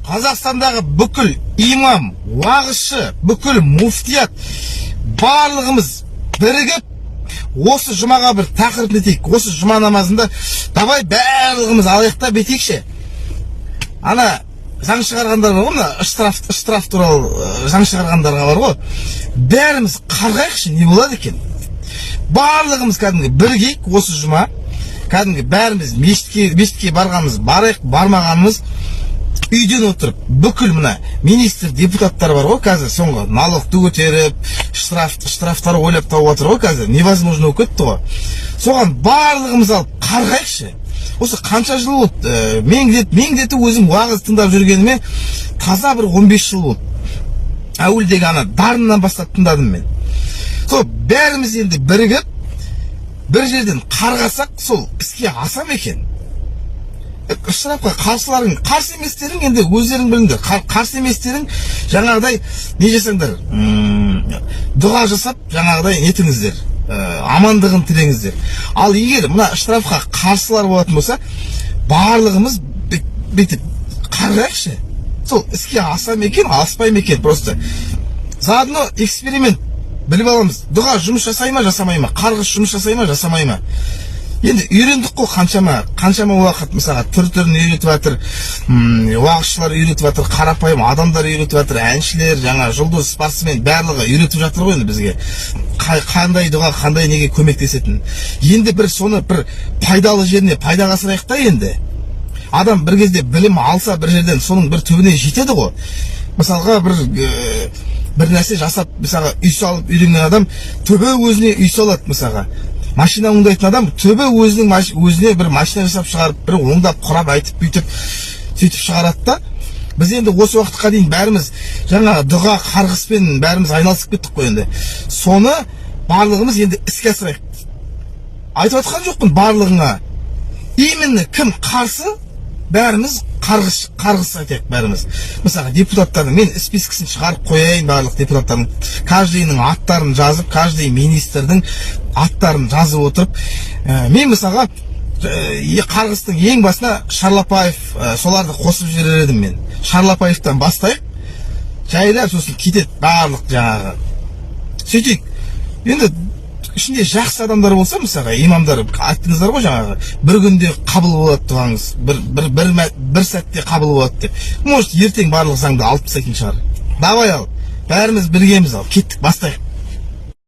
Қазақстандағы бүкіл имам, уағызшы, бүкіл муфтият барлығымыз бірігіп осы жұмаға бір тақырып етейік. Осы жұма намазында давай барлығымыз алайық та бетейікші. Ана заң шығарғандар бар ғой, мына штраф туралы заң шығарғандарға бар ғой. Бәріміз қарғайықшы, не болады екен? Барлығымыз кәдімгі біргейік осы жұма. Кәдімгі бәріміз мешітке барғанымыз, барайық, бармағанымыз үйден отырып, бүкіл мына министр, депутаттар бар ғой, қазір соңғы налогты көтеріп, штрафтар ойлап тауып отыр ғой, қазір невозможно болып кетті ғой. Соған барлығымыз алып қарғайықшы. Осы қанша жыл болды? Мен где-то өзім уағыз тыңдап жүргеніме таза бір 15 жыл болды. Әуелдегі ана дарыннан бастап тыңдадым мен. Сол бәріміз енді бірігіп, бір жерден қарғасақ, сол іске асам екен. Штрафқа қарсы еместерің енді өздерің біліңдер. Қарсы еместерің жаңағыдай не жасаңдар, дұға жасап, жаңағыдай нетіңіздер, амандығын тілеңіздер. Ал егер мына штрафқа қарсылар болатын болса, барлығымыз бүйтіп қарғайықшы. Сол іске асам екен, аспай екен, просто. Заодно эксперимент біліп аламыз. Дұға жұмыс жасай ма, жасамай ма? Қарғыс жұмыс жасай ма, жасамай ма? Енді үйрендік қой қаншама уақыт, мысалға түр-түрін үйретіп жатыр, уағызшылар үйретіп жатыр, қарапайым адамдар үйретіп жатыр, әншілер, жаңа жұлдыз, спортсмен барлығы үйретіп жатыр ғой енді бізге. Қандай дұға, қандай неге көмектесетін. Енді бір соны бір пайдалы жеріне пайдаға асырайық та енді. Адам бір кезде білім алса бір жерден соның бір түбіне жетеді ғой. Мысалға бір нәрсе жасап, мысалға үй салып үйренген адам түбі өзіне үй салады, мысалға. Машина оңдайтын адам түбі өзіне бір машина жасап шығарып, бір оңдап, құрап, айтып, бүйтіп, сөйтіп шығарады да. Біз енді осы уақытқа дейін бәріміз жаңа дұға, қарғыспен бәріміз айналысып кеттік қой енді. Соны барлығымыз енді іске асырайық. Айтып отқан жоқпын барлығыңа. Именно кім қарсы, бәріміз қарғыс айтайық бәріміз. Мысалға депутаттардың, мен спискісін шығарып қояйын барлық депутаттардың. Каждыйының аттарын жазып, каждый министрдің аттарын жазып отырып, мен мысалға қарғыстың ең басына Шарлапаев, соларды қосып жіберер едім мен. Шарлапаевтан бастайық, жайлап сосын кетеді барлық жаңағы. Сөйтейік. Енді ішінде жақсы адамдар болса, мысалға имамдар айттыңыздар ғой жаңағы, бір күнде қабыл болады дұғаңыз, бір сәтте қабыл болады деп. Может ертең барлық заңды алып тастайтын шығар. Давай ал, бәріміз біргеміз ал, кеттік, бастайық.